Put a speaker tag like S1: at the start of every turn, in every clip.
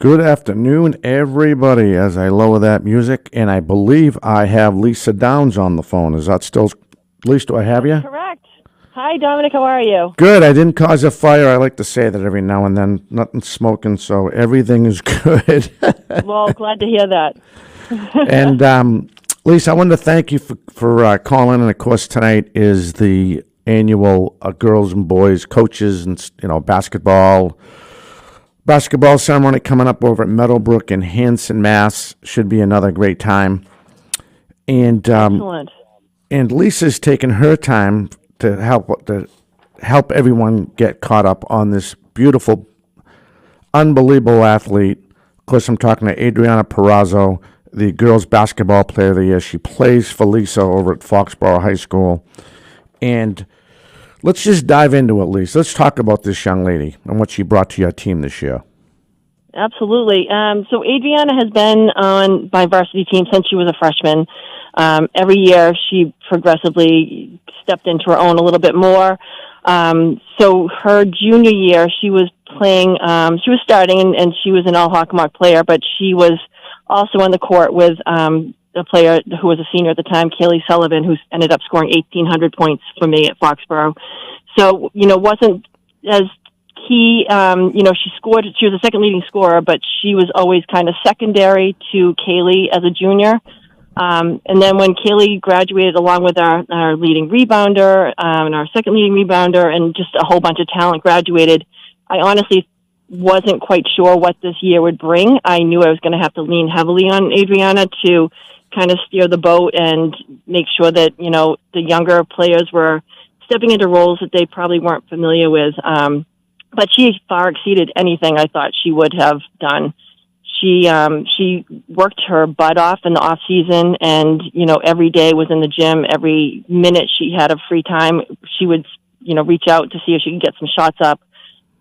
S1: Good afternoon, everybody, as I lower that music, and I believe I have Lisa Downs on the phone. Is that still, Lisa, do I have you?
S2: Correct. Hi, Dominic. How are you?
S1: Good. I didn't cause a fire. I like to say that every now and then. Nothing smoking, so everything is good.
S2: Well, glad to hear that.
S1: And, Lisa, I wanted to thank you for calling, and, of course, tonight is the annual girls and boys coaches and, basketball ceremony coming up over at Meadowbrook in Hanson, Mass. Should be another great time. And
S2: Excellent.
S1: and Lisa's taken her time to help everyone get caught up on this beautiful, unbelievable athlete. Of course, I'm talking to Adriana Perazzo, the girls basketball player of the year. She plays for Lisa over at Foxborough High School. And let's just dive into it, Lisa. Let's talk about this young lady and what she brought to your team this year.
S2: Absolutely. So Adriana has been on my varsity team since she was a freshman. Every year she progressively stepped into her own a little bit more. So her junior year, she was playing, she was starting and she was an all-Hawkmark player, but she was also on the court with a player who was a senior at the time, Kaylee Sullivan, who ended up scoring 1,800 points for me at Foxborough. So, wasn't as key, she was a second leading scorer, but she was always kind of secondary to Kaylee as a junior. And then when Kaylee graduated along with our leading rebounder, and our second leading rebounder, and just a whole bunch of talent graduated, I honestly wasn't quite sure what this year would bring. I knew I was going to have to lean heavily on Adriana to kind of steer the boat and make sure that, the younger players were stepping into roles that they probably weren't familiar with. But she far exceeded anything I thought she would have done. She worked her butt off in the off season and, every day was in the gym. Every minute she had of free time, she would, reach out to see if she could get some shots up.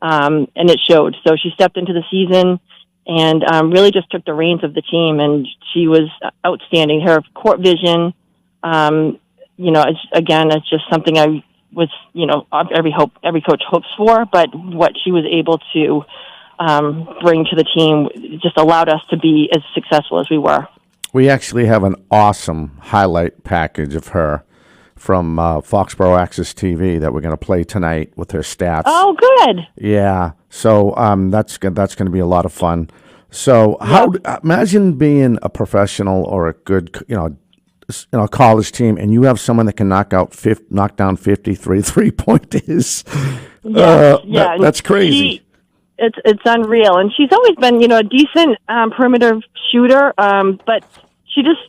S2: And it showed. So she stepped into the season and really just took the reins of the team, and she was outstanding. Her court vision, it's just something I was, every coach hopes for, but what she was able to bring to the team just allowed us to be as successful as we were.
S1: We actually have an awesome highlight package of her from Foxborough Access TV that we're going to play tonight with her stats.
S2: Oh, good.
S1: Yeah. So that's going to be a lot of fun. So imagine being a professional or a good, college team, and you have someone that can knock down 53 3-pointers. That's crazy.
S2: It's unreal, and she's always been, a decent perimeter shooter, but she just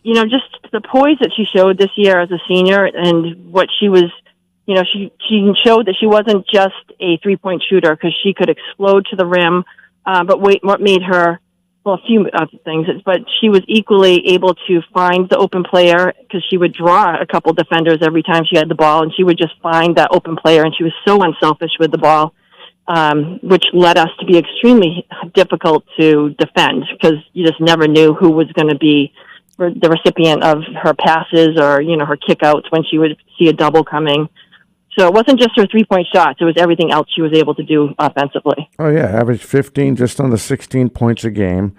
S2: the poise that she showed this year as a senior, and what she was, she showed that she wasn't just a 3-point shooter because she could explode to the rim. But what made her, a few other things, but she was equally able to find the open player because she would draw a couple defenders every time she had the ball, and she would just find that open player, and she was so unselfish with the ball, which led us to be extremely difficult to defend because you just never knew who was going to be the recipient of her passes or, her kickouts when she would see a double coming. So it wasn't just her 3-point shots. It was everything else she was able to do offensively.
S1: Oh, yeah. Averaged 15, just under 16 points a game.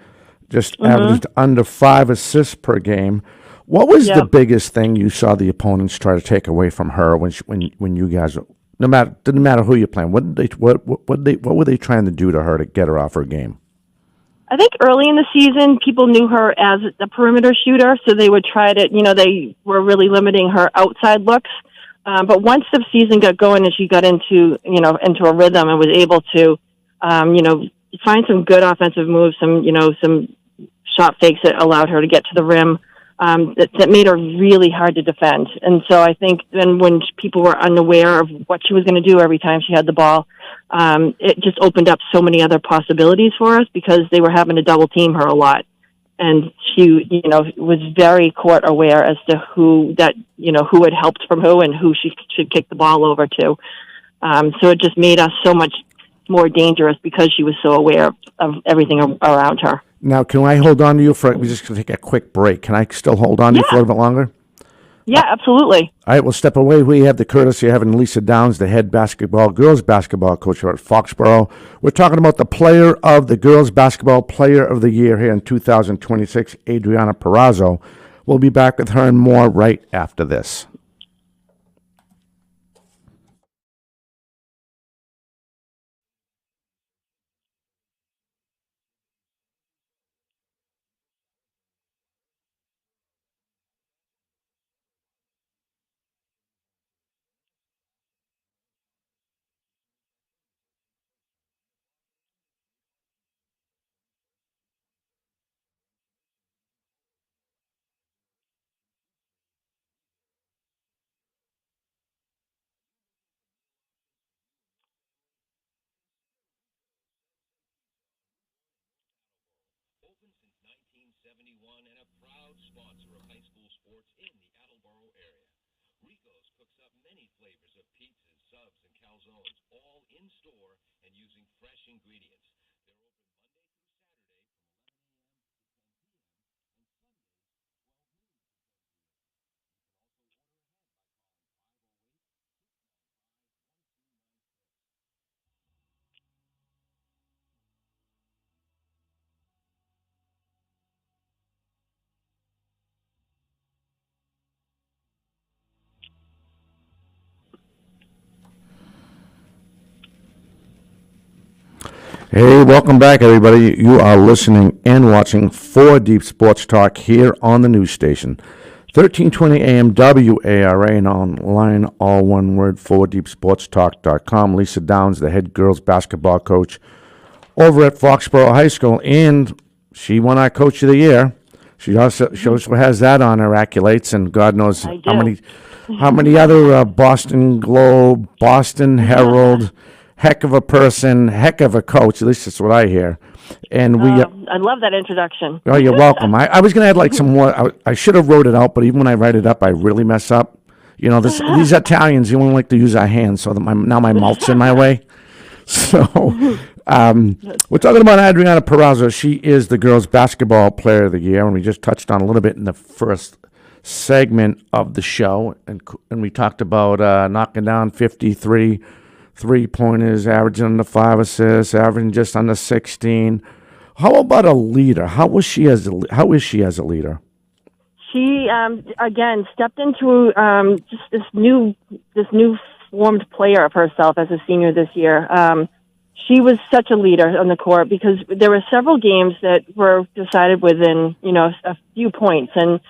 S1: Just averaged under 5 assists per game. What was the biggest thing you saw the opponents try to take away from her when you guys, didn't matter who you're playing, what were they trying to do to her to get her off her game?
S2: I think early in the season, people knew her as a perimeter shooter, so they would try to, they were really limiting her outside looks. But once the season got going and she got into a rhythm and was able to, find some good offensive moves, some shot fakes that allowed her to get to the rim, that made her really hard to defend. And so I think then when people were unaware of what she was going to do every time she had the ball, it just opened up so many other possibilities for us because they were having to double team her a lot. And she, was very court aware as to who had helped from who and who she should kick the ball over to. So it just made us so much more dangerous because she was so aware of everything around her.
S1: Now, can I hold on to you we're just going to take a quick break. Can I still hold on to you for a little bit longer?
S2: Yeah, absolutely.
S1: All right, we'll step away. We have the courtesy of having Lisa Downs, the head girls basketball coach here at Foxborough. We're talking about the girls basketball player of the year here in 2026, Adriana Perazzo. We'll be back with her and more right after this. Hey, welcome back, everybody. You are listening and watching 4 Deep Sports Talk here on the news station. 1320 AM WARA and online, all one word, 4deepsportstalk.com. Lisa Downs, the head girls basketball coach over at Foxborough High School, and she won our Coach of the Year. She also has that on her accolades, and God knows how many other Boston Globe, Boston Herald, heck of a person, heck of a coach. At least that's what I hear. And
S2: I love that introduction.
S1: Oh, you're welcome. I was going to add like some more. I should have wrote it out, but even when I write it up, I really mess up. You know, these Italians, you only like to use our hands, so that now my mouth's in my way. So we're talking about Adriana Perazzo. She is the girls' basketball player of the year, and we just touched on a little bit in the first segment of the show, and we talked about knocking down 53 3-pointers, averaging under 5 assists, averaging just under 16. How about a leader? How is she as a leader?
S2: She again stepped into just this new formed player of herself as a senior this year. She was such a leader on the court because there were several games that were decided within a few points, and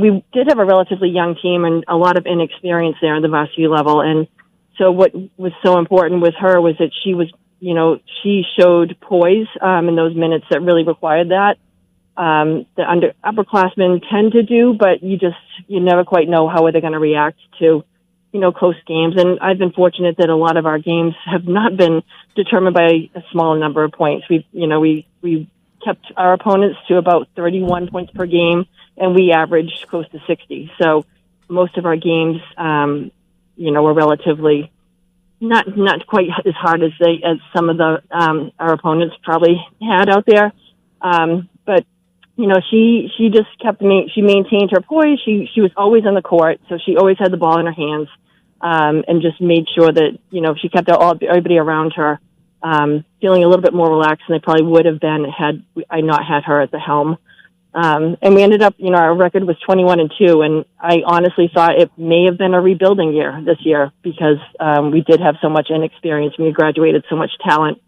S2: we did have a relatively young team and a lot of inexperience there at the varsity level. And so what was so important with her was that she showed poise in those minutes that really required that. The upperclassmen tend to do, but you never quite know how they're going to react to, close games. And I've been fortunate that a lot of our games have not been determined by a small number of points. We kept our opponents to about 31 points per game, and we averaged close to 60. So most of our games, were relatively not quite as hard as some of the our opponents probably had out there. But she just she maintained her poise. She was always on the court, so she always had the ball in her hands, and just made sure that she kept everybody around her feeling a little bit more relaxed than they probably would have been had I not had her at the helm. And we ended up, our record was 21-2, and I honestly thought it may have been a rebuilding year this year because we did have so much inexperience and we graduated so much talent.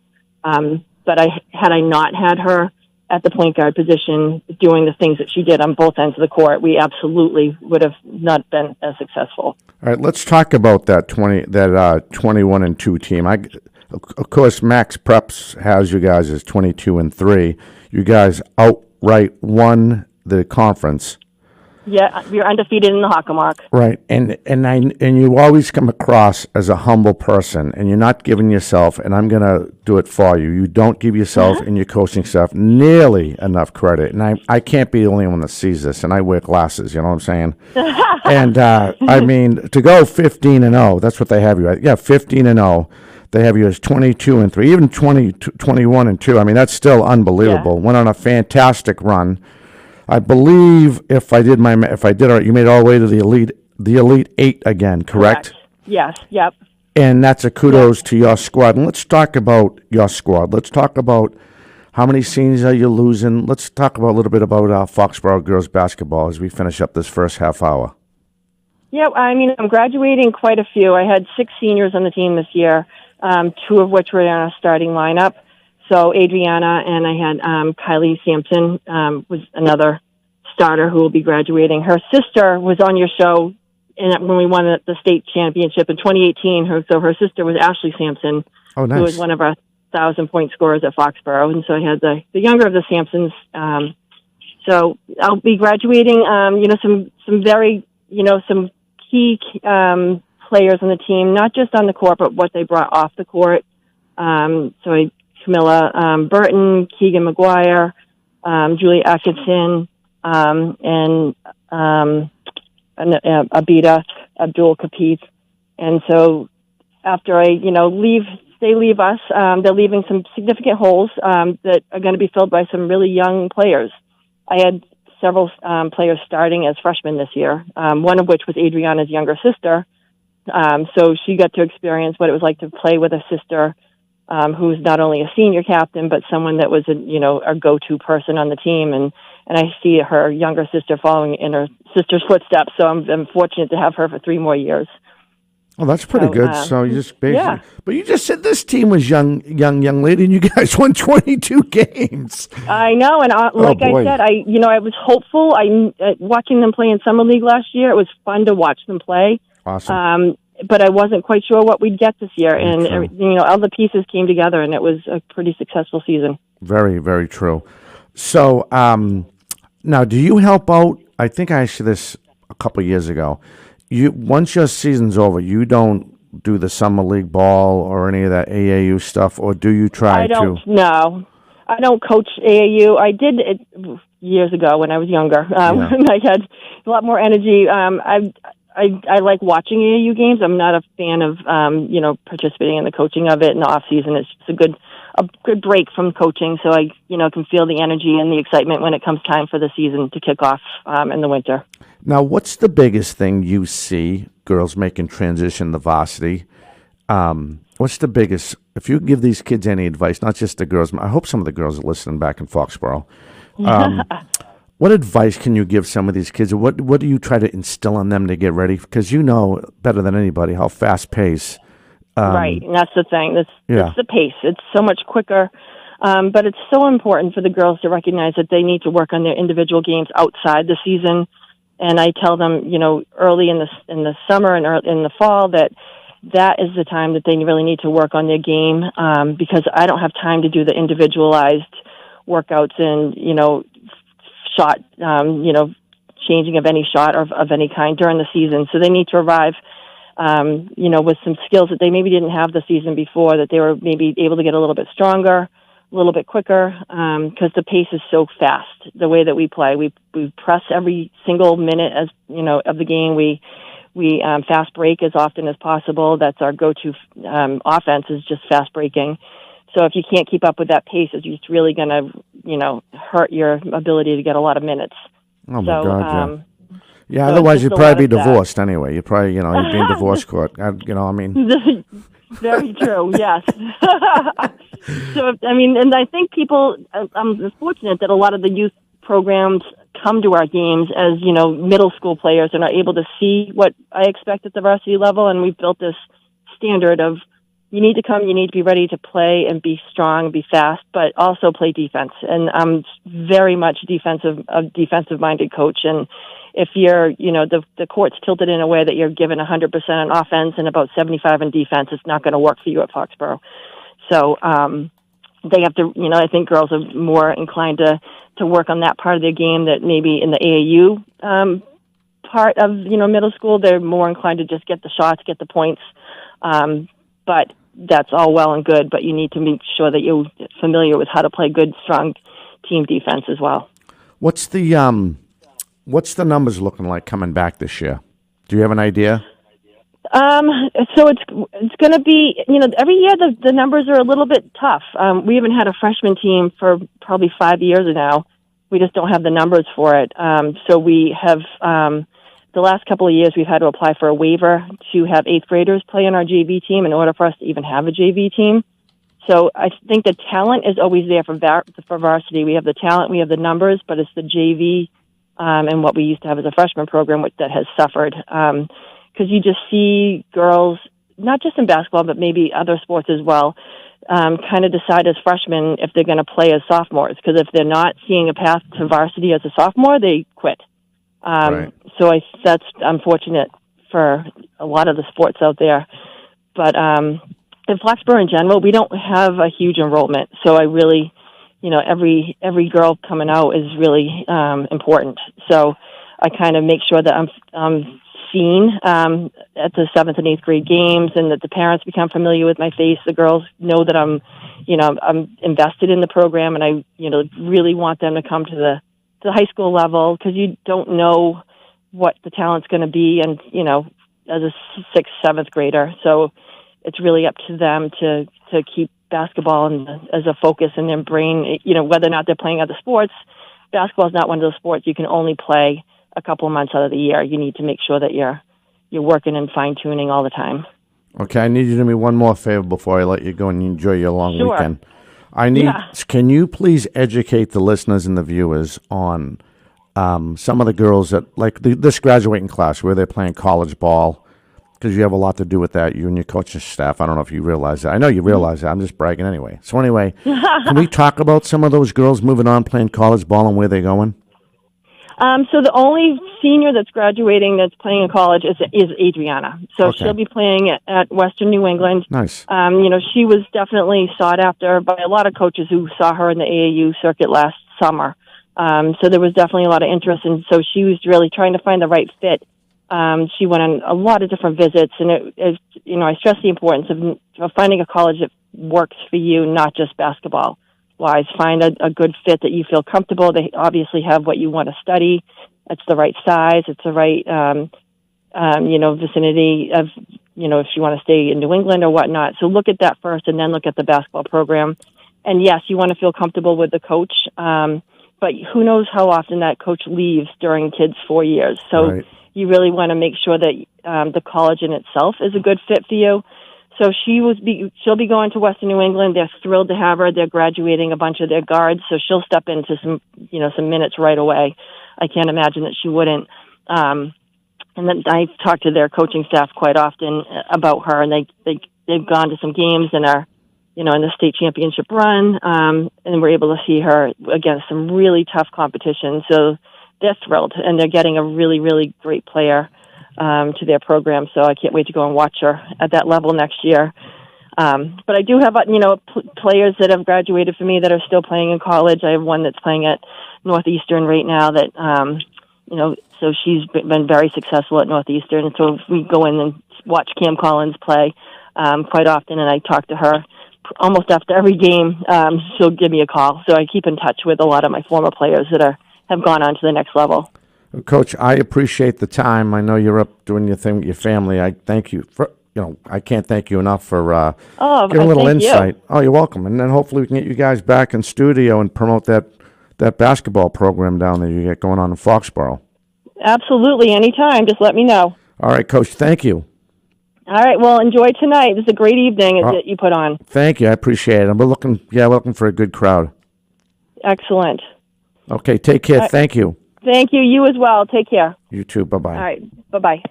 S2: But had I not had her at the point guard position doing the things that she did on both ends of the court, we absolutely would have not been as successful.
S1: All right, let's talk about that 21-2 team. Of course, Max Preps has you guys as 22-3. You guys outright won the conference.
S2: Yeah, you're undefeated in the Hockomock.
S1: Right, and you always come across as a humble person, and you're not giving yourself, and I'm going to do it for you, you don't give yourself and your coaching staff nearly enough credit, and I can't be the only one that sees this, and I wear glasses, you know what I'm saying? And, I mean, to go 15-0, that's what they have you at. Yeah, 15-0. They have you as 22-3, even 21-2. I mean, that's still unbelievable. Yeah. Went on a fantastic run. I believe if I did all right, you made it all the way to the the Elite Eight again, correct?
S2: Yes. Yep.
S1: And that's a kudos to your squad. And let's talk about your squad. Let's talk about how many seniors are you losing. Let's talk about a little bit about Foxborough girls basketball as we finish up this first half hour.
S2: Yeah, I mean, I'm graduating quite a few. I had 6 seniors on the team this year, 2 of which were in our starting lineup. So Adriana, and I had Kylie Sampson was another starter who will be graduating. Her sister was on your show when we won the state championship in 2018. Her sister was Ashley Sampson,
S1: Oh, nice.
S2: who was one of our 1,000-point scorers at Foxborough. And so I had the younger of the Sampsons. So I'll be graduating, some very, some key players on the team, not just on the court, but what they brought off the court. Camilla Burton, Keegan McGuire, Julia Atkinson, and Abida Abdul Kapith. And so after I, they leave us, they're leaving some significant holes that are going to be filled by some really young players. I had several players starting as freshmen this year, one of which was Adriana's younger sister. So she got to experience what it was like to play with a sister who's not only a senior captain, but someone that was a go-to person on the team. And I see her younger sister following in her sister's footsteps. So I'm fortunate to have her for 3 more years.
S1: Well, that's pretty good. So you just basically, but you just said this team was young lady, and you guys won 22 games.
S2: I know, and I said, I was hopeful. Watching them play in summer league last year, it was fun to watch them play.
S1: Awesome.
S2: But I wasn't quite sure what we'd get this year, and all the pieces came together, and it was a pretty successful season.
S1: Very, very true. So now, do you help out? I think I asked you this a couple of years ago. Once your season's over, you don't do the summer league ball or any of that AAU stuff, or do you try to?
S2: No, I don't coach AAU. I did it years ago when I was younger. When I had a lot more energy. I like watching AAU games. I'm not a fan of participating in the coaching of it in the off season. It's just a good break from coaching, so I can feel the energy and the excitement when it comes time for the season to kick off in the winter.
S1: Now, what's the biggest thing you see girls making transition to varsity? What's the biggest, if you give these kids any advice, not just the girls, I hope some of the girls are listening back in Foxborough. What advice can you give some of these kids? What do you try to instill in them to get ready? Because you know better than anybody how fast-paced.
S2: Right, and that's the thing. That's the pace. It's so much quicker. But it's so important for the girls to recognize that they need to work on their individual games outside the season. And I tell them, early in the summer and in the fall that is the time that they really need to work on their game, because I don't have time to do the individualized workouts and, shot, changing of any shot or of any kind during the season. So they need to arrive, with some skills that they maybe didn't have the season before, that they were maybe able to get a little bit stronger, a little bit quicker, because the pace is so fast. The way that we play, we press every single minute of the game. We fast break as often as possible. That's our go-to offense, is just fast breaking. So if you can't keep up with that pace, it's just really going to hurt your ability to get a lot of minutes.
S1: Oh my God! Yeah. So otherwise, you'd probably be divorced anyway. You probably, you'd be in divorce court.
S2: Very true. Yes. So, and I think I'm fortunate that a lot of the youth programs come to our games as, middle school players and are able to see what I expect at the varsity level. And we've built this standard of, you need to come, you need to be ready to play and be strong, be fast, but also play defense. And I'm very much a defensive-minded coach. And if you're, the court's tilted in a way that you're given 100% on offense and about 75 in defense, it's not going to work for you at Foxborough. So they have to, I think girls are more inclined to work on that part of their game that maybe in the AAU part of, middle school, they're more inclined to just get the shots, get the points. But that's all well and good, but you need to make sure that you're familiar with how to play good, strong team defense as well. What's
S1: the numbers looking like coming back this year? Do you have an idea?
S2: So it's going to be, every year the numbers are a little bit tough. We haven't had a freshman team for probably 5 years now. We just don't have the numbers for it. So we have the last couple of years we've had to apply for a waiver to have eighth graders play on our JV team in order for us to even have a JV team. So I think the talent is always there for varsity. We have the talent, we have the numbers, but it's the JV and what we used to have as a freshman program that has suffered. Because you just see girls, not just in basketball, but maybe other sports as well, kind of decide as freshmen if they're going to play as sophomores. Because if they're not seeing a path to varsity as a sophomore, they quit.
S1: Right.
S2: So that's unfortunate for a lot of the sports out there. But in Foxborough in general, we don't have a huge enrollment. So I really, every girl coming out is really important. So I kind of make sure that I'm seen at the 7th and 8th grade games, and that the parents become familiar with my face. The girls know that I'm invested in the program, and I, really want them to come to the high school level, because you don't know what the talent's going to be, and as a 6th, 7th grader. So it's really up to them to keep basketball as a focus in their brain. Whether or not they're playing other sports, basketball is not one of those sports you can only play a couple of months out of the year. You need to make sure that you're working and fine tuning all the time.
S1: Okay, I need you to do me one more favor before I let you go and enjoy your long
S2: Sure.
S1: weekend.
S2: Yeah.
S1: Can you please educate the listeners and the viewers on some of the girls that, like this graduating class where they're playing college ball, because you have a lot to do with that, you and your coaching staff. I don't know if you realize that. I know you realize that. I'm just bragging anyway. So anyway, can we talk about some of those girls moving on, playing college ball, and where they're going?
S2: So the only senior that's graduating that's playing in college is Adriana. So
S1: Okay.
S2: she'll be playing at Western New England.
S1: Nice.
S2: She was definitely sought after by a lot of coaches who saw her in the AAU circuit last summer. So there was definitely a lot of interest, and so she was really trying to find the right fit. She went on a lot of different visits, and I stress the importance of finding a college that works for you, not just basketball wise. Find a good fit that you feel comfortable. They obviously have what you want to study. It's the right size. It's the right, vicinity of, if you want to stay in New England or whatnot. So look at that first, and then look at the basketball program. And yes, you want to feel comfortable with the coach. But who knows how often that coach leaves during kids' 4 years. So
S1: Right.
S2: You really want to make sure that the college in itself is a good fit for you. So she'll be going to Western New England. They're thrilled to have her. They're graduating a bunch of their guards, so she'll step into some minutes right away. I can't imagine that she wouldn't. And then I talk to their coaching staff quite often about her, and they've gone to some games and are, in the state championship run, and we're able to see her against some really tough competition. So they're thrilled, and they're getting a really, really great player to their program. So I can't wait to go and watch her at that level next year. But I do have, players that have graduated for me that are still playing in college. I have one that's playing at Northeastern right now that, so she's been very successful at Northeastern. And so we go in and watch Cam Collins play quite often, and I talk to her almost after every game. She'll give me a call. So I keep in touch with a lot of my former players that have gone on to the next level.
S1: Coach, I appreciate the time. I know you're up doing your thing with your family. I thank you for, I can't thank you enough for giving a little insight.
S2: You.
S1: Oh, you're welcome. And then hopefully we can get you guys back in studio and promote that basketball program down there you get going on in Foxborough.
S2: Absolutely. Anytime. Just let me know.
S1: All right, Coach. Thank you.
S2: All right. Well, enjoy tonight. This is a great evening that you put on.
S1: Thank you. I appreciate it. We're looking for a good crowd.
S2: Excellent.
S1: Okay. Take care. Thank you.
S2: Thank you. You as well. Take care.
S1: You too. Bye-bye.
S2: All right. Bye-bye.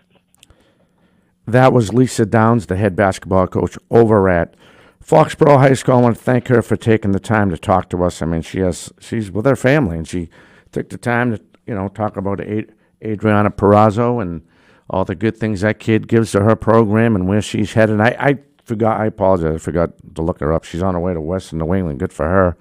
S1: That was Lisa Downs, the head basketball coach over at Foxborough High School. I want to thank her for taking the time to talk to us. I mean, she's with her family, and she took the time to, talk about Adriana Perazzo and all the good things that kid gives to her program and where she's headed. I apologize. I forgot to look her up. She's on her way to Western New England. Good for her.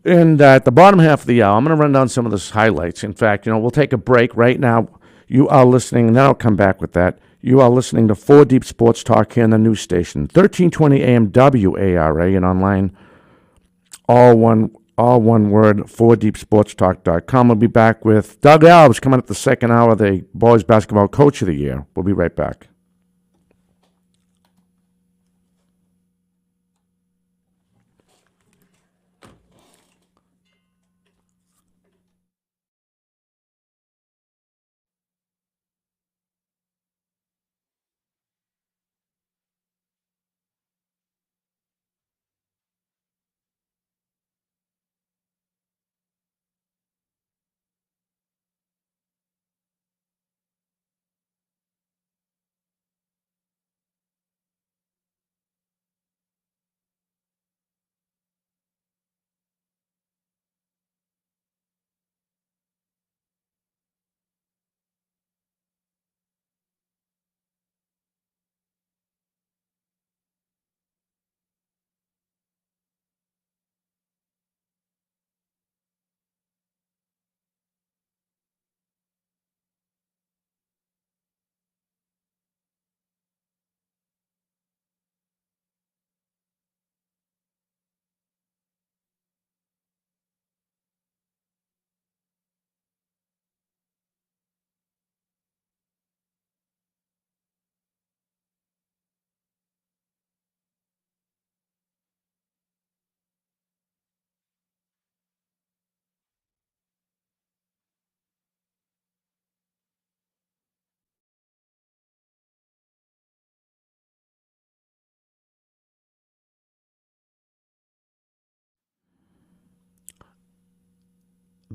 S1: And at the bottom half of the hour, I'm going to run down some of the highlights. In fact, we'll take a break right now. You are listening, and then I'll come back with that. You are listening to 4 Deep Sports Talk here in the news station, 1320 AM WARA, and online, all one word, 4deepsportstalk.com. We'll be back with Doug Alves coming up the second hour, the Boys Basketball Coach of the Year. We'll be right back.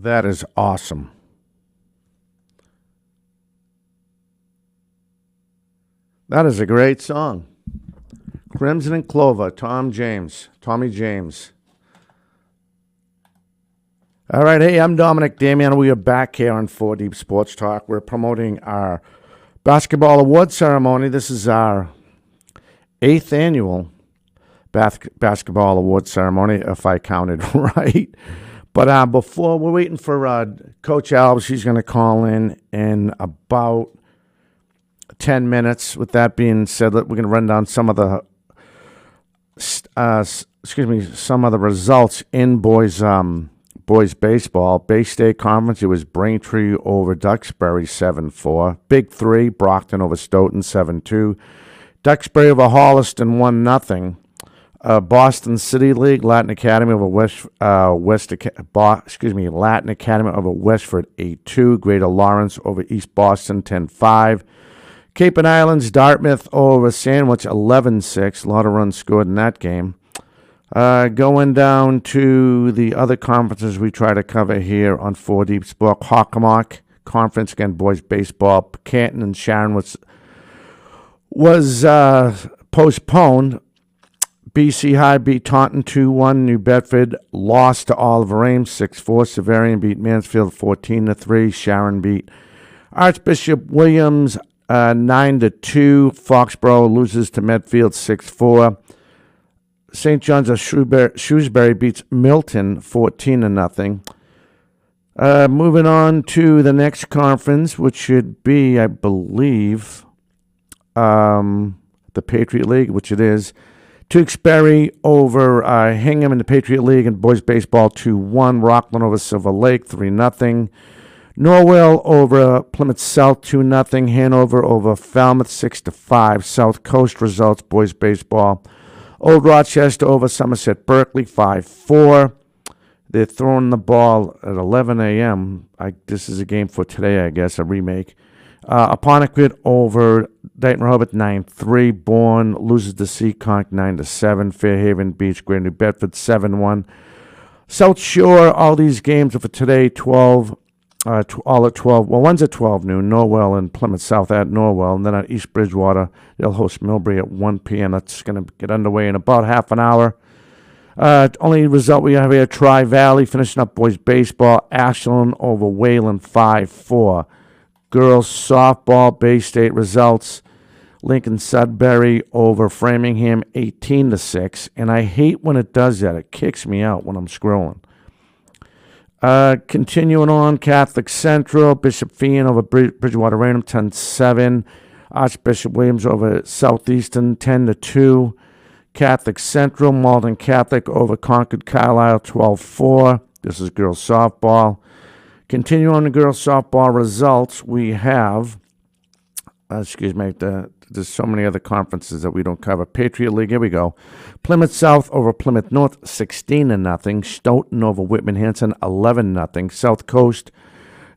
S1: That is awesome. That is a great song. Crimson and Clover, Tommy James. All right, hey, I'm Dominic Damian. We are back here on 4 Deep Sports Talk. We're promoting our basketball award ceremony. This is our 8th annual basketball award ceremony, if I counted right. But before, we're waiting for Coach Alves. She's going to call in about 10 minutes. With that being said, we're going to run down some of the some of the results in boys baseball. Bay State Conference, it was Braintree over Duxbury 7-4. Big Three, Brockton over Stoughton 7-2. Duxbury over Holliston 1-0. Boston City League, Latin Academy over Latin Academy over Westford 8-2. Greater Lawrence over East Boston 10-5. Cape and Islands, Dartmouth over Sandwich 11-6. A lot of runs scored in that game. Going down to the other conferences we try to cover here on 4 Deep Sport. Hockomock Conference, again, boys baseball. Canton and Sharon was postponed. BC High beat Taunton 2-1. New Bedford lost to Oliver Ames 6-4. Severian beat Mansfield 14-3. Sharon beat Archbishop Williams 9-2. Foxborough loses to Medfield 6-4. St. John's of Shrewsbury beats Milton 14-0. Moving on to the next conference, which should be, I believe, the Patriot League, which it is. Tewksbury over Hingham in the Patriot League, and boys baseball 2-1. Rockland over Silver Lake 3-0. Norwell over Plymouth South 2-0. Hanover over Falmouth 6-5. South Coast results, boys baseball. Old Rochester over Somerset Berkeley 5-4. They're throwing the ball at 11 a.m. This is a game for today, I guess, a remake. Apponequet over Dayton Rehoboth 9-3. Bourne loses to Seekonk 9-7. Fairhaven beats Greater New Bedford 7-1. South Shore, all these games are for today, 12. All at 12. Well, one's at 12 noon. Norwell and Plymouth South at Norwell. And then at East Bridgewater, they'll host Millbury at 1 p.m. That's going to get underway in about half an hour. Only result we have here, Tri-Valley finishing up boys baseball. Ashland over Wayland 5-4. Girls softball, Bay State results. Lincoln Sudbury over Framingham 18-6. And I hate when it does that. It kicks me out when I'm scrolling. Continuing on, Catholic Central, Bishop Fien over Bridgewater Raynham 10-7. Archbishop Williams over Southeastern 10-2. Catholic Central, Malden Catholic over Concord Carlisle 12-4. This is girls softball. Continuing on the girls softball results, we have, there's so many other conferences that we don't cover. Patriot League, here we go. Plymouth South over Plymouth North, 16-0. Stoughton over Whitman Hanson, 11-0. South Coast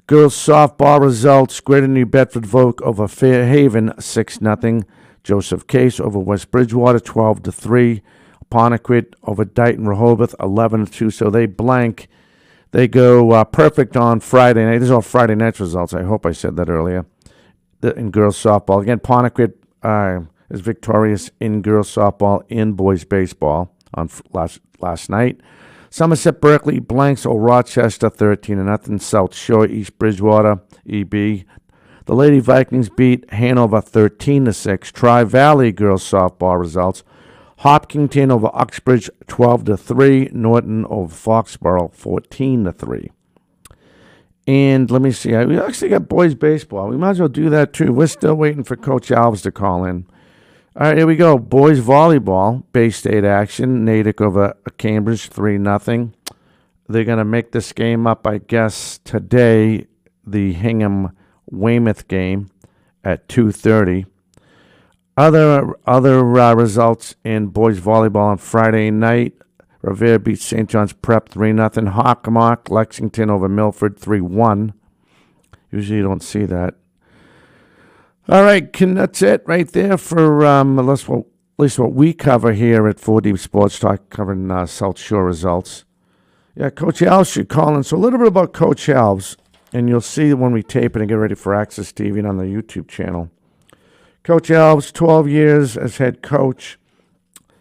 S1: girls softball results. Greater New Bedford Vogue over Fairhaven, 6-0. Joseph Case over West Bridgewater, 12-3. Apponequet over Dayton Rehoboth, 11-2. So they blank. They go perfect on Friday night. These are all Friday night results. I hope I said that earlier. In girls softball. Again, Apponequet is victorious in girls softball, in boys baseball on last night. Somerset Berkeley blanks over Rochester 13-0. South Shore East Bridgewater EB. The Lady Vikings beat Hanover 13-6. Tri-Valley girls softball results. Hopkinton over Uxbridge 12-3. Norton over Foxborough 14-3. And let me see. We actually got boys baseball. We might as well do that too. We're still waiting for Coach Alves to call in. All right, here we go. Boys volleyball, Bay State action. Natick over Cambridge 3-0. They're going to make this game up, I guess, today. The Hingham-Weymouth game at 2:30. Other results in boys volleyball on Friday night. Revere beats St. John's Prep 3-0. Hockomock, Lexington over Milford 3-1. Usually you don't see that. All right, that's it right there for at least what we cover here at 4 Deep Sports Talk, covering South Shore results. Yeah, Coach Alves should call in. So a little bit about Coach Alves, and you'll see when we tape it and get ready for Access TV and on the YouTube channel. Coach Alves, 12 years as head coach.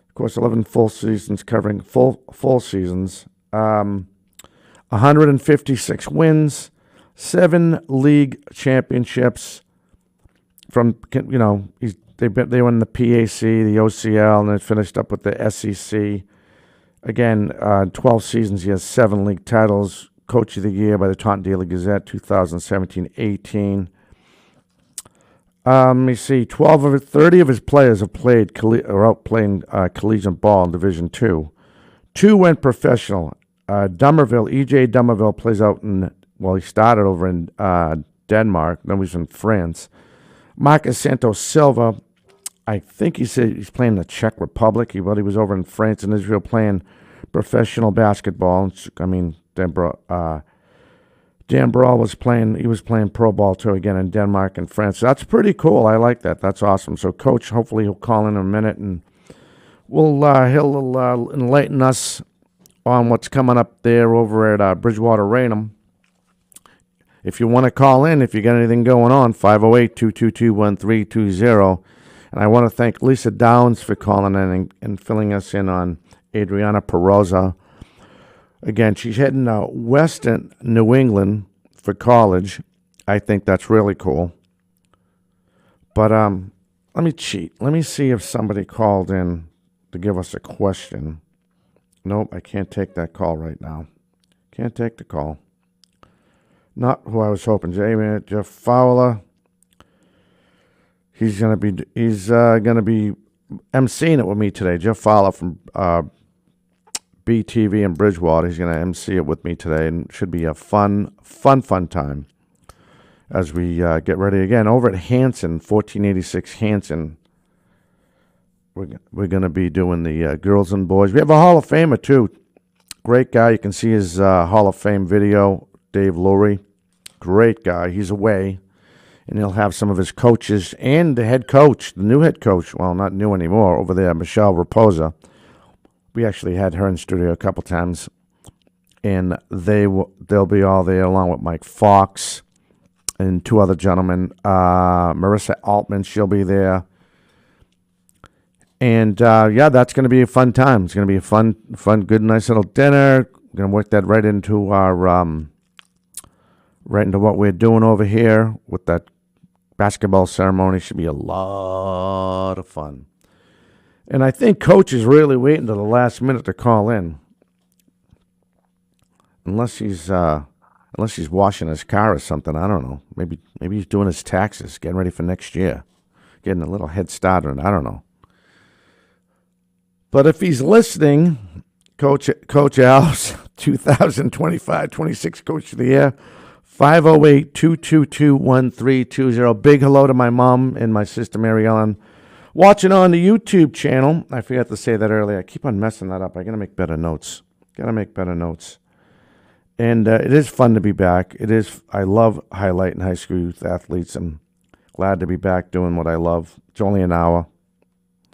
S1: Of course, 11 full seasons covering full seasons. 156 wins, 7 league championships. From they won the PAC, the OCL, and then finished up with the SEC. Again, 12 seasons, he has 7 league titles. Coach of the Year by the Taunton Daily Gazette, 2017-18. Let me see. 30 of his players have played are out playing collegiate ball in Division II. 2 went professional. Dummerville, E.J. Dummerville plays out he started over in Denmark. Then he's in France. Marcus Santos Silva, I think he said he's playing the Czech Republic. He was over in France and Israel playing professional basketball. I mean, Dan Brawl was playing pro ball too, again in Denmark and France. So that's pretty cool. I like that. That's awesome. So Coach, hopefully he'll call in a minute and he'll enlighten us on what's coming up there over at Bridgewater Raynham. If you want to call in, if you got anything going on, 508-222-1320. And I want to thank Lisa Downs for calling in and filling us in on Adriana Perosa. Again, she's heading to Western New England for college. I think that's really cool. But let me cheat. Let me see if somebody called in to give us a question. Nope, I can't take that call right now. Can't take the call. Not who I was hoping. Jeff Fowler. He's gonna be emceeing it with me today. Jeff Fowler from BTV in Bridgewater. He's gonna MC it with me today, and it should be a fun time as we get ready again over at Hanson, 1486 Hanson. We're gonna be doing the girls and boys. We have a Hall of Famer too. Great guy. You can see his Hall of Fame video. Dave Lurie, great guy. He's away, and he'll have some of his coaches and the new head coach, well, not new anymore, over there, Michelle Raposa. We actually had her in studio a couple times, and they'll be all there along with Mike Fox and 2 other gentlemen. Marissa Altman, she'll be there. And, that's going to be a fun time. It's going to be a fun, good, nice little dinner. We're going to work that right into our... right into what we're doing over here with that basketball ceremony. Should be a lot of fun. And I think Coach is really waiting to the last minute to call in. Unless he's washing his car or something. I don't know. Maybe he's doing his taxes, getting ready for next year. Getting a little head start on it. I don't know. But if he's listening, Coach Alves, 2025-26 Coach of the Year, 508-222-1320. Big hello to my mom and my sister Mary Ellen watching on the YouTube channel. I forgot to say that earlier. I keep on messing that up. I got to make better notes. And it is fun to be back. I love highlighting high school youth athletes. I'm glad to be back doing what I love. It's only an hour.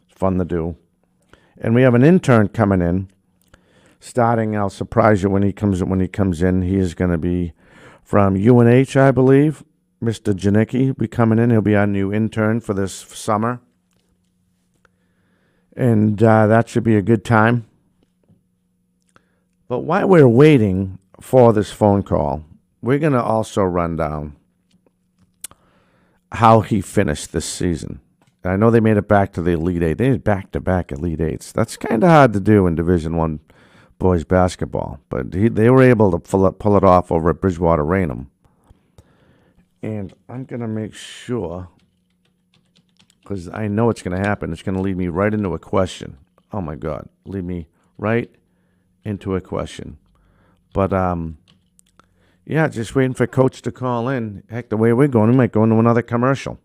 S1: It's fun to do. And we have an intern coming in. Starting, I'll surprise you when he comes in. He is going to be from UNH, I believe. Mr. Janicki will be coming in. He'll be our new intern for this summer. And that should be a good time. But while we're waiting for this phone call, we're going to also run down how he finished this season. I know they made it back to the Elite Eight. They did back-to-back Elite Eights. That's kind of hard to do in Division I boys basketball. But they were able to pull it off over at Bridgewater Raynham. And I'm going to make sure, because I know it's going to happen, it's going to lead me right into a question. Oh, my God. Lead me right into a question. But, yeah, just waiting for Coach to call in. Heck, the way we're going, we might go into another commercial.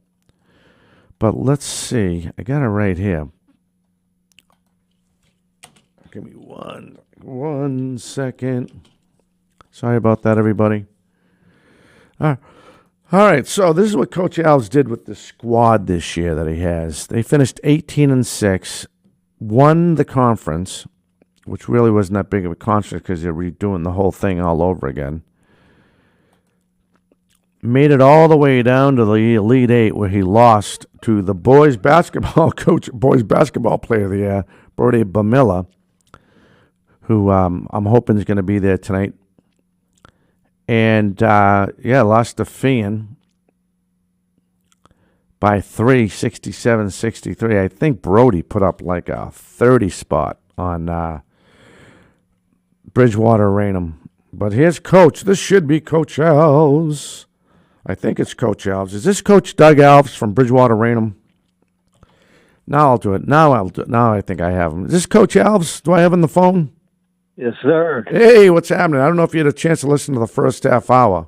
S1: But let's see. I got it right here. Give me one second. Sorry about that, everybody. All right, so this is what Coach Alves did with the squad this year that he has. They finished 18-6, won the conference, which really wasn't that big of a concert because they're redoing the whole thing all over again. Made it all the way down to the Elite Eight, where he lost to the boys basketball coach, boys basketball player of the year, Brody Bamilla, who I'm hoping is going to be there tonight. And lost to Fian by 3, 67-63. I think Brody put up like a 30 spot on Bridgewater Raynham. But here's Coach. This should be Coach Alves. I think it's Coach Alves. Is this Coach Doug Alves from Bridgewater Raynham? Now I'll do it. Now I think I have him. Is this Coach Alves? Do I have him on the phone?
S3: Yes, sir.
S1: Hey, what's happening? I don't know if you had a chance to listen to the first half hour.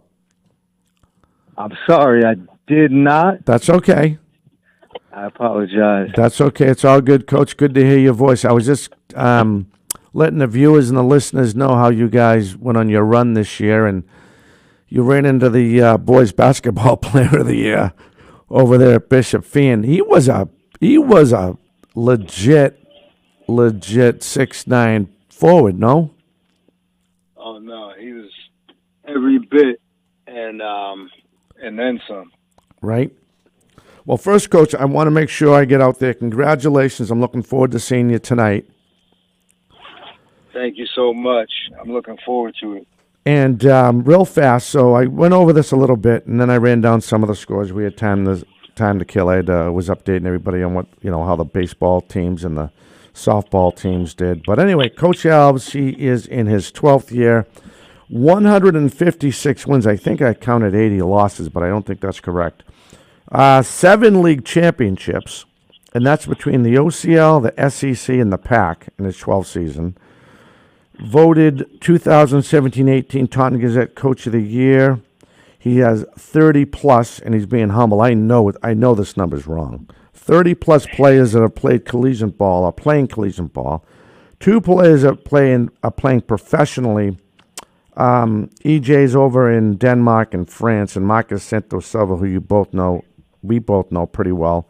S3: I'm sorry, I did not.
S1: That's okay.
S3: I apologize.
S1: That's okay. It's all good, Coach. Good to hear your voice. I was just letting the viewers and the listeners know how you guys went on your run this year, and you ran into the boys basketball player of the year over there at Bishop Fian. He was a legit 6'9" forward, no?
S3: Oh no, he was every bit and then some.
S1: Right. Well, first, Coach, I want to make sure I get out there. Congratulations. I'm looking forward to seeing you tonight.
S3: Thank you so much. I'm looking forward to it.
S1: And real fast, so I went over this a little bit, and then I ran down some of the scores. We had time to kill. I was updating everybody on what how the baseball teams and the softball teams did. But anyway, Coach Alves, he is in his 12th year, 156 wins. I think I counted 80 losses, but I don't think that's correct. 7 league championships, and that's between the OCL, the SEC, and the PAC in his 12th season. Voted 2017-18 Taunton Gazette Coach of the Year. He has 30-plus, and he's being humble. I know this number's wrong. 30-plus players that have played collegiate ball are playing collegiate ball. 2 players that are playing professionally. EJ's over in Denmark and France, and Marcus Santos Silva, who we both know pretty well.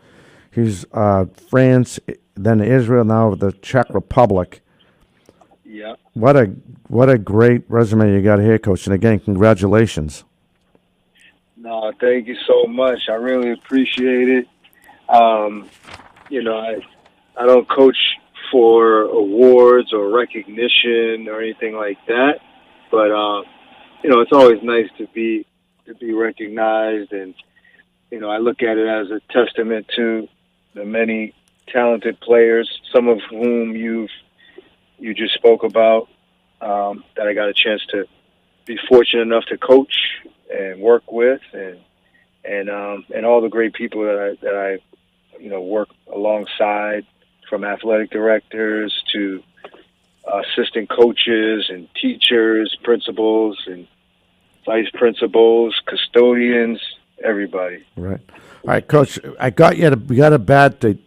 S1: He's France, then Israel, now the Czech Republic.
S3: Yeah.
S1: What a great resume you got here, Coach. And again, congratulations.
S3: No, thank you so much. I really appreciate it. I don't coach for awards or recognition or anything like that, but it's always nice to be recognized, and I look at it as a testament to the many talented players, some of whom you just spoke about, that I got a chance to be fortunate enough to coach and work with, and all the great people that I work alongside, from athletic directors to assistant coaches and teachers, principals and vice principals, custodians, everybody.
S1: Right. All right, Coach, we got a bad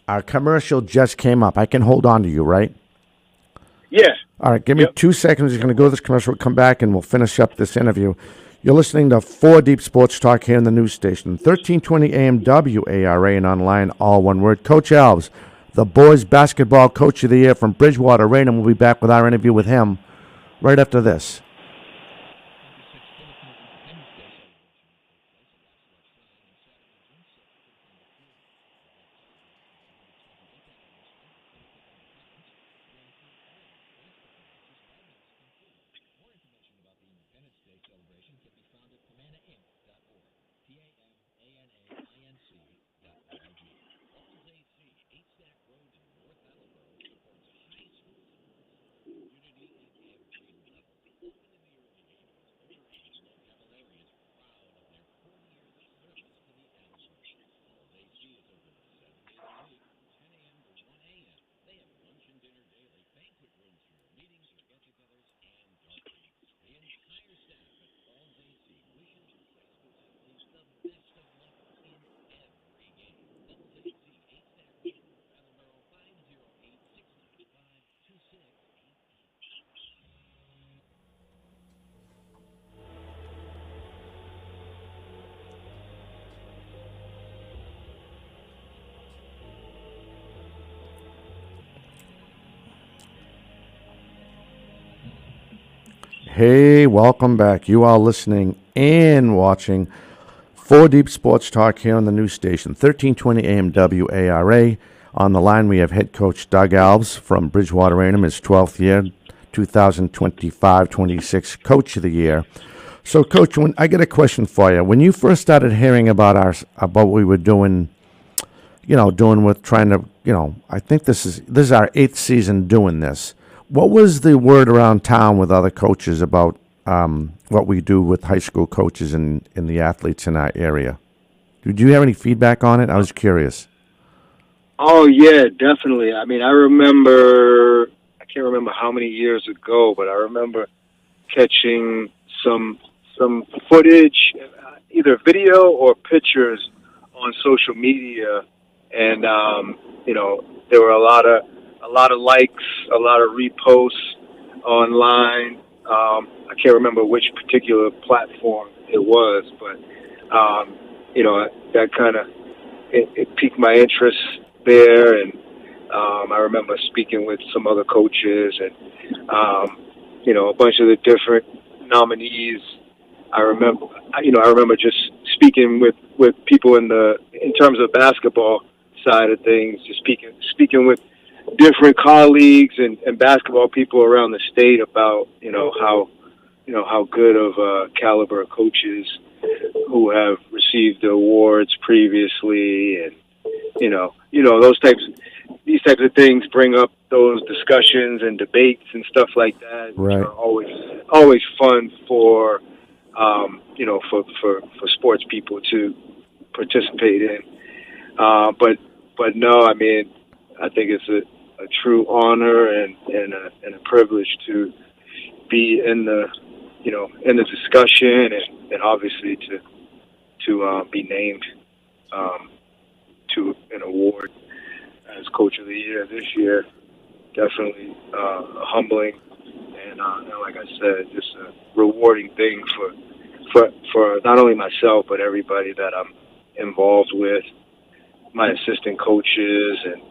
S1: our commercial just came up. I can hold on to you, right?
S3: Yeah.
S1: All right, give me 2 seconds. We're going to go to this commercial. We'll come back, and we'll finish up this interview. You're listening to 4 Deep Sports Talk here in the news station, 1320 AM WARA, and online, all one word. Coach Alves, the boys basketball coach of the year from Bridgewater Raynham. We'll be back with our interview with him right after this. Hey, welcome back. You are listening and watching Four Deep Sports Talk here on the new station, 1320 AM WARA. On the line, we have head coach Doug Alves from Bridgewater A&M, his 12th year, 2025-26 Coach of the Year. So, Coach, I got a question for you. When you first started hearing about what we were doing, with trying to, I think this is our 8th season doing this. What was the word around town with other coaches about what we do with high school coaches and the athletes in our area? Did you have any feedback on it? I was curious.
S3: Oh, yeah, definitely. I mean, I can't remember how many years ago, but I remember catching some footage, either video or pictures on social media, and there were a lot of likes, a lot of reposts online. I can't remember which particular platform it was, but that kind of it piqued my interest there, and I remember speaking with some other coaches and a bunch of the different nominees. I remember just speaking with people in terms of basketball side of things, just speaking with different colleagues and basketball people around the state about how good of caliber coaches who have received awards previously, and these types of things bring up those discussions and debates and stuff like that, which
S1: right.
S3: are always fun for sports people to participate in. But no, I mean, I think it's a true honor and a privilege to be in the discussion and obviously to be named to an award as Coach of the Year this year. Definitely humbling and like I said, just a rewarding thing for not only myself but everybody that I'm involved with, my assistant coaches and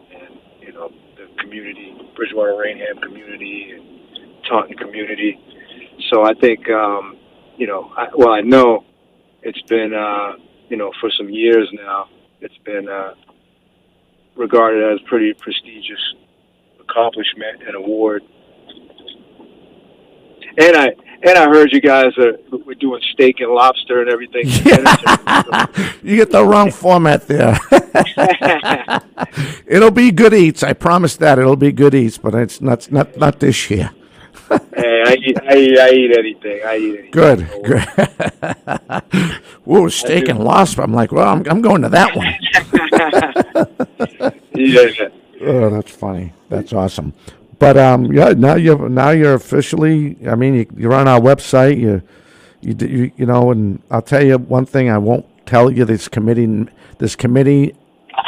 S3: the community, Bridgewater Rainham community and Taunton community. So I think I know it's been for some years now, it's been regarded as pretty prestigious accomplishment and award. And I heard you guys were doing steak and lobster and everything.
S1: Yeah. You get the wrong format there. It'll be good eats. I promise that it'll be good eats, but it's not this year.
S3: Hey, I eat anything.
S1: Good. Whoa, steak and lobster. I'm like, well, I'm going to that one.
S3: Yeah.
S1: Oh, that's funny. That's awesome. But now you're officially. I mean, you're on our website. And I'll tell you one thing. I won't tell you this committee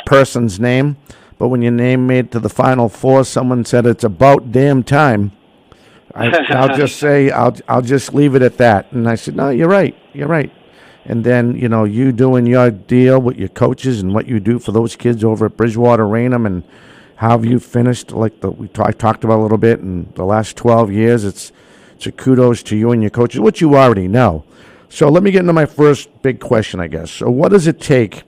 S1: person's name, but when your name made to the Final Four, someone said it's about damn time. I'll just say I'll just leave it at that. And I said, no, you're right. And then you doing your deal with your coaches and what you do for those kids over at Bridgewater Rainham and how have you finished, I talked about a little bit in the last 12 years. It's a kudos to you and your coaches, which you already know. So let me get into my first big question, I guess. So what does it take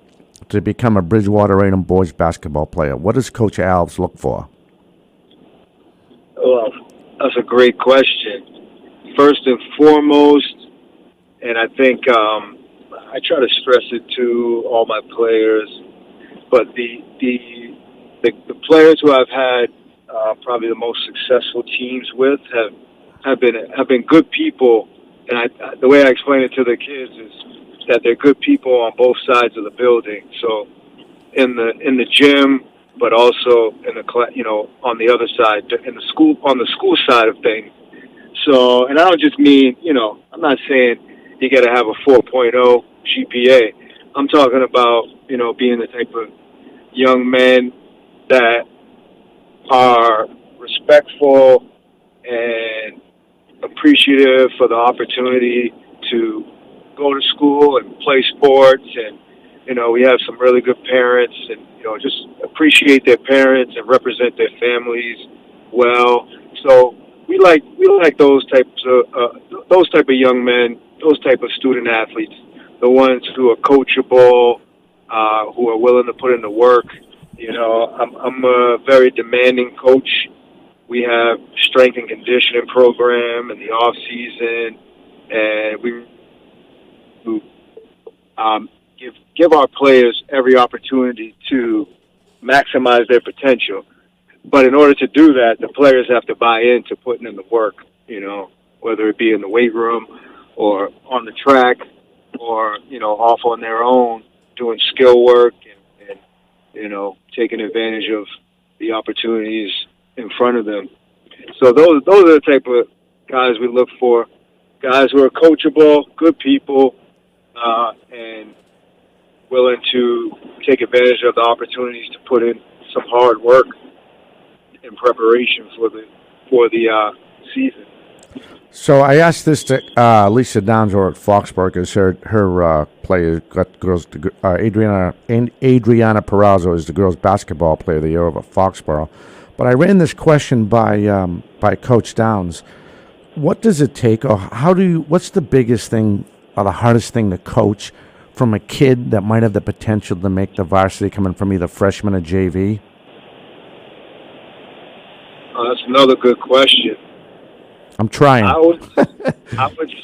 S1: to become a Bridgewater Rainham boys basketball player? What does Coach Alves look for?
S3: Well, that's a great question. First and foremost, and I think I try to stress it to all my players, but the players who I've had probably the most successful teams with have been good people, and the way I explain it to the kids is that they're good people on both sides of the building. So in the gym, but also in the on the other side, on the school side of things. So, and I don't just mean I'm not saying you got to have a 4.0 GPA. I'm talking about being the type of young men that are respectful and appreciative for the opportunity to go to school and play sports. And, we have some really good parents and, just appreciate their parents and represent their families well. So we like those type of young men, those type of student athletes, the ones who are coachable, who are willing to put in the work. You know, I'm a very demanding coach. We have strength and conditioning program in the off season, and we give our players every opportunity to maximize their potential. But in order to do that, the players have to buy into putting in the work, you know, whether it be in the weight room or on the track or, you know, off on their own doing skill work and you know, taking advantage of the opportunities in front of them. So those are the type of guys we look for, guys who are coachable, good people, and willing to take advantage of the opportunities to put in some hard work in preparation for the season.
S1: So I asked this to Lisa Downs over at Foxborough, because her player got girls. Adriana Perazzo is the girls' basketball player of the year over at Foxborough. But I ran this question by Coach Downs. What does it take, or what's the biggest thing or the hardest thing to coach from a kid that might have the potential to make the varsity, coming from either freshman or JV?
S3: That's another good question.
S1: I'm trying.
S3: I would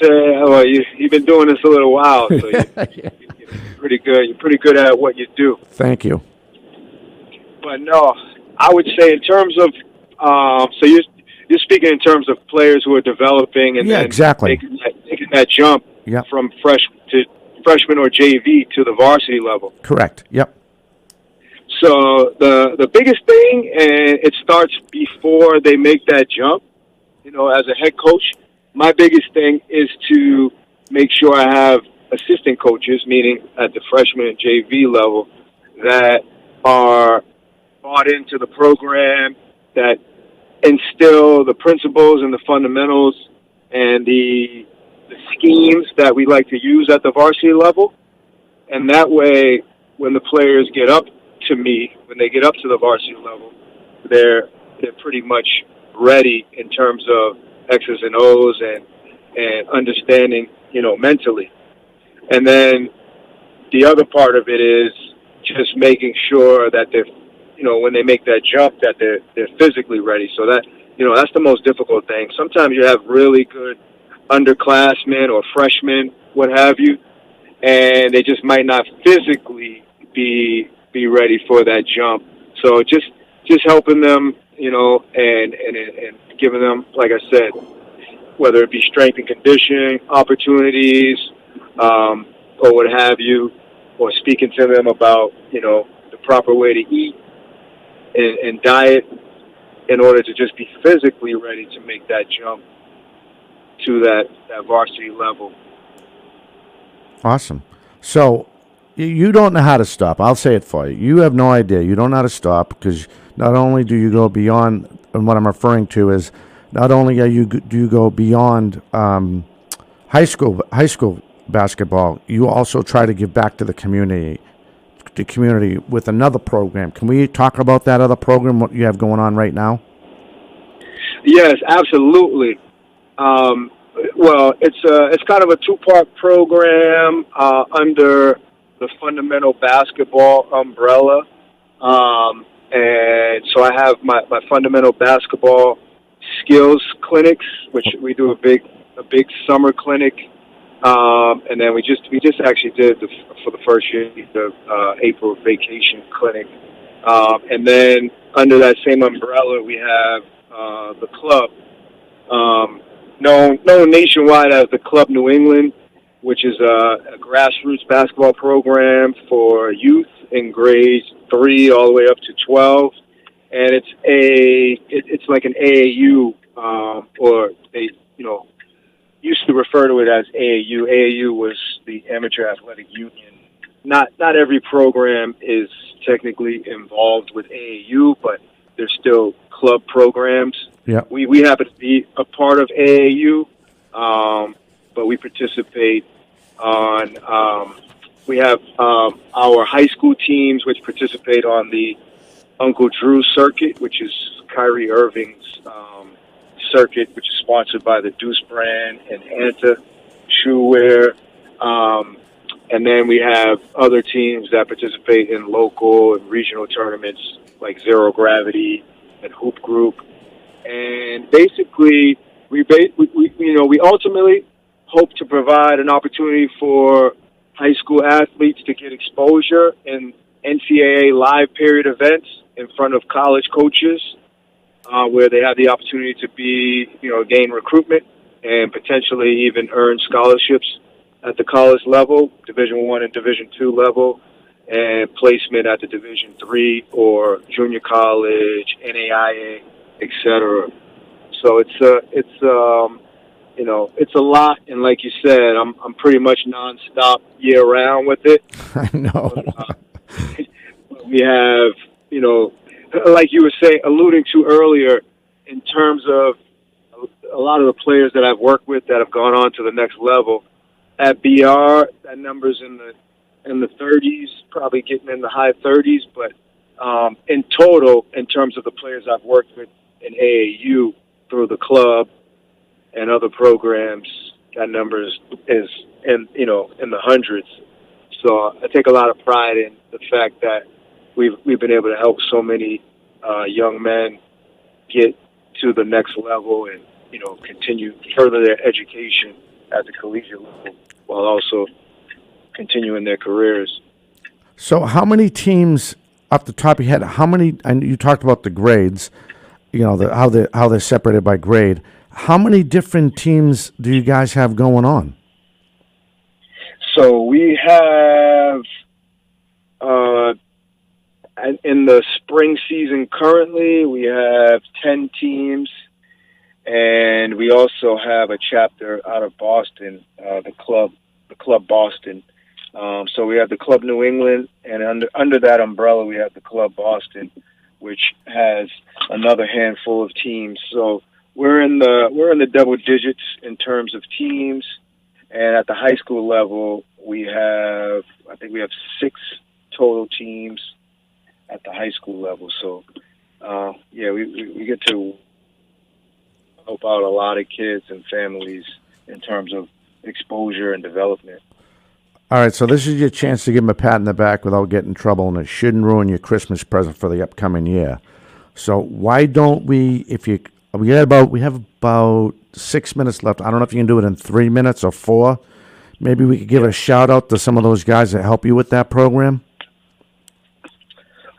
S3: say, well, you've been doing this a little while, so you're pretty good. You're pretty good at what you do.
S1: Thank you.
S3: But no, I would say in terms of, so you're speaking in terms of players who are developing and
S1: exactly
S3: making that jump from freshman or JV to the varsity level.
S1: Correct. Yep.
S3: So the biggest thing, and it starts before they make that jump. You know, as a head coach, my biggest thing is to make sure I have assistant coaches, meaning at the freshman and JV level, that are bought into the program, that instill the principles and the fundamentals and the schemes that we like to use at the varsity level. And that way, when the players get up to me, when they get up to the varsity level, they're pretty much ready in terms of X's and O's and understanding, you know, mentally. And then the other part of it is just making sure that they're, you know, when they make that jump, that they're physically ready. So that, you know, that's the most difficult thing. Sometimes you have really good underclassmen or freshmen, what have you, and they just might not physically be ready for that jump. So just helping them, you know, and giving them, like I said, whether it be strength and conditioning opportunities, or what have you, or speaking to them about, you know, the proper way to eat and diet in order to just be physically ready to make that jump to that varsity level.
S1: Awesome. So you don't know how to stop. I'll say it for you. You have no idea. You don't know how to stop, because not only do you go beyond, and what I'm referring to is, not only do you go beyond high school basketball, you also try to give back to the community with another program. Can we talk about that other program, what you have going on right now?
S3: Yes, absolutely. Well, it's kind of a two-part program under the fundamental basketball umbrella. And so I have my fundamental basketball skills clinics, which we do a big summer clinic. And then we just actually did for the first year the April vacation clinic. And then under that same umbrella, we have the club, known nationwide as the Club New England, which is a grassroots basketball program for youth in grades 3 all the way up to 12, and it's like an AAU, or they used to refer to it as AAU. AAU was the Amateur Athletic Union. Not every program is technically involved with AAU, but there's still club programs.
S1: Yeah,
S3: we happen to be a part of AAU, but we participate on. We have our high school teams, which participate on the Uncle Drew circuit, which is Kyrie Irving's circuit, which is sponsored by the Deuce brand and Anta shoe wear. And then we have other teams that participate in local and regional tournaments like Zero Gravity and Hoop Group. And basically, we ultimately hope to provide an opportunity for high school athletes to get exposure in NCAA live period events in front of college coaches, where they have the opportunity to gain recruitment and potentially even earn scholarships at the college level, Division I and Division II level, and placement at the Division III or junior college, NAIA, etc. So it's a lot, and like you said, I'm pretty much nonstop year round with it.
S1: I know.
S3: We have, like you were alluding to earlier, in terms of a lot of the players that I've worked with that have gone on to the next level. At BR, that number's in the 30s, probably getting in the high 30s. But in total, in terms of the players I've worked with in AAU through the club and other programs, that number is in the hundreds. So I take a lot of pride in the fact that we've been able to help so many young men get to the next level and continue further their education at the collegiate level while also continuing their careers.
S1: So how many teams, off the top of your head, and you talked about the grades, how they're separated by grade. How many different teams do you guys have going on?
S3: So we have, in the spring season currently, we have 10 teams. And we also have a chapter out of Boston, the Club Boston. So we have the Club New England, and under that umbrella, we have the Club Boston, which has another handful of teams. So we're in the double digits in terms of teams. And at the high school level, I think we have 6 total teams at the high school level. So we get to help out a lot of kids and families in terms of exposure and development.
S1: All right, so this is your chance to give them a pat in the back without getting in trouble, and it shouldn't ruin your Christmas present for the upcoming year. So why don't we, we have about 6 minutes left. I don't know if you can do it in 3 minutes or 4. Maybe we could give a shout out to some of those guys that help you with that program.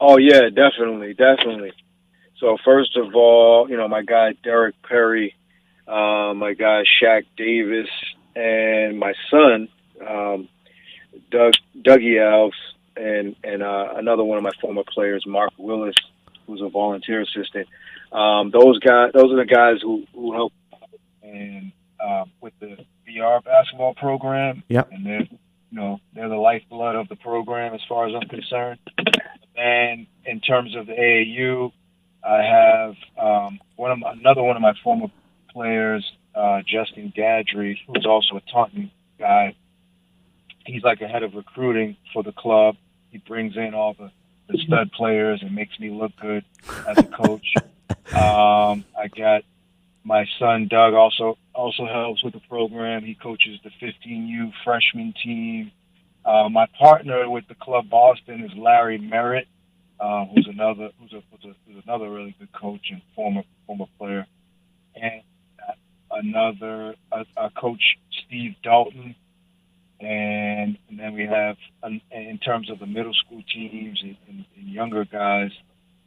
S3: Oh yeah, definitely. So first of all, my guy Derek Perry, my guy Shaq Davis, and my son Dougie Alves, and another one of my former players, Mark Willis, who's a volunteer assistant. Those are the guys who help and with the VR basketball program.
S1: Yep.
S3: And they're the lifeblood of the program as far as I'm concerned. And in terms of the AAU, I have another one of my former players, Justin Gadry, who's also a Taunton guy. He's like a head of recruiting for the club. He brings in all the stud players and makes me look good as a coach. I got my son Doug also helps with the program. He coaches the 15U freshman team. My partner with the Club Boston is Larry Merritt, who's another really good coach and former player, and another coach Steve Dalton, and then we have in terms of the middle school teams and younger guys,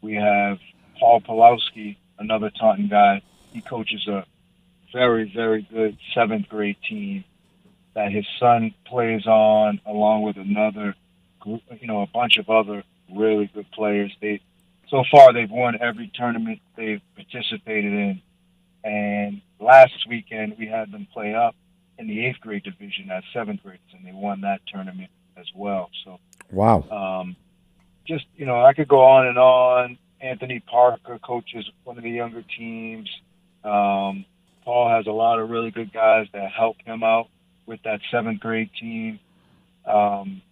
S3: we have Paul Pulowski, another Taunton guy. He coaches a very, very good 7th grade team that his son plays on, along with another group, a bunch of other really good players. So far they've won every tournament they've participated in. And last weekend we had them play up in the 8th grade division as 7th graders, and they won that tournament as well. So
S1: wow.
S3: I could go on and on. Anthony Parker coaches one of the younger teams. Paul has a lot of really good guys that help him out with that 7th grade team. And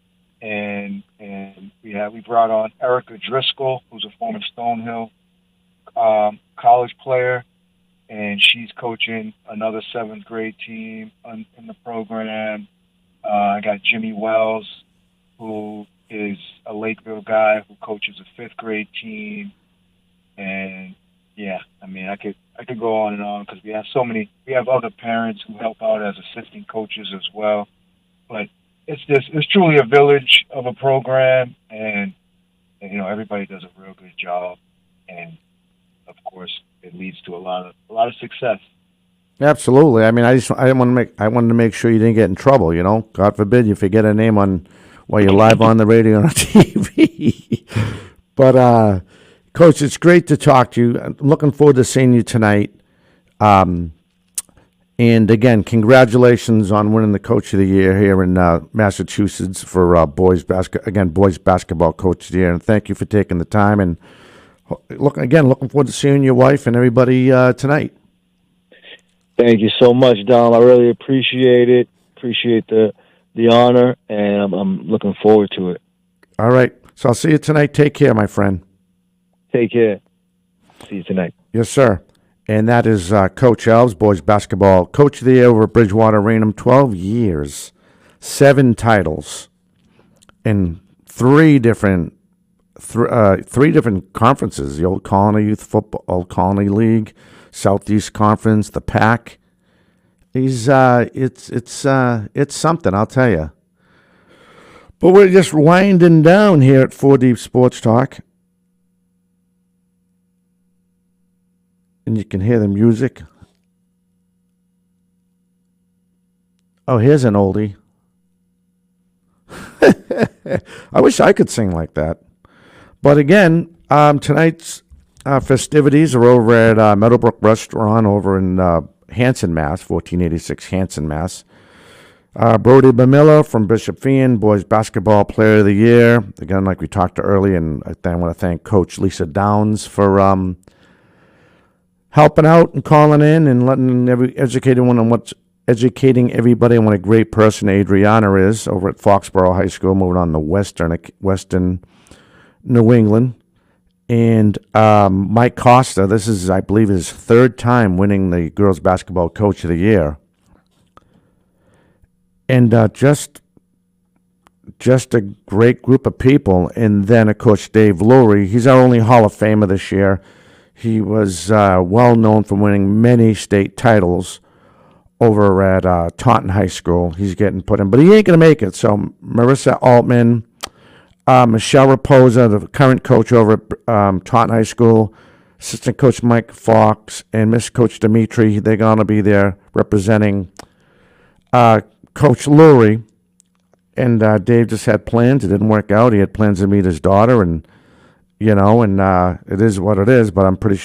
S3: we brought on Erica Driscoll, who's a former Stonehill college player, and she's coaching another seventh grade team in the program. I got Jimmy Wells, who is a Lakeville guy who coaches a fifth grade team, and yeah, I mean, I could go on and on because we have other parents who help out as assistant coaches as well. But it's truly a village of a program, and everybody does a real good job, and of course it leads to a lot of success.
S1: Absolutely. I mean, I wanted to make sure you didn't get in trouble. God forbid you forget a name while you're live on the radio and on TV. But Coach, it's great to talk to you. I'm looking forward to seeing you tonight. And again, congratulations on winning the Coach of the Year here in Massachusetts for boys basketball Coach of the Year. And thank you for taking the time. And looking forward to seeing your wife and everybody tonight.
S4: Thank you so much, Dom. I really appreciate it. Appreciate the honor, and I'm looking forward to it.
S1: All right. So I'll see you tonight. Take care, my friend.
S4: Take care. See you tonight.
S1: Yes, sir. And that is Coach Elves, boys basketball Coach of the Year over at Bridgewater Raynham. 12 years, 7 titles, in three different conferences: the Old Colony Youth Football, Old Colony League, Southeast Conference, the PAC. It's something, I'll tell you. But we're just winding down here at 4 Deep Sports Talk. And you can hear the music. Oh, here's an oldie. I wish I could sing like that. But again, tonight's festivities are over at Meadowbrook Restaurant over in Hanson, Mass, 1486 Hanson, Mass. Brody Bamilla from Bishop Fien, boys basketball player of the year. Again, like we talked to earlier, and I want to thank Coach Lisa Downs for helping out and calling in and educating everybody on what a great person Adriana is over at Foxborough High School, moving on to Western New England. And Mike Costa, this is, I believe, his third time winning the girls basketball Coach of the Year. And just a great group of people. And then, of course, Dave Lurie, he's our only Hall of Famer this year. He was well known for winning many state titles over at Taunton High School. He's getting put in, but he ain't going to make it. So Marissa Altman, Michelle Raposa, the current coach over at Taunton High School, assistant coach Mike Fox, and Miss Coach Dimitri, they're going to be there representing Coach Lurie. And Dave just had plans. It didn't work out. He had plans to meet his daughter, and it is what it is, but I'm pretty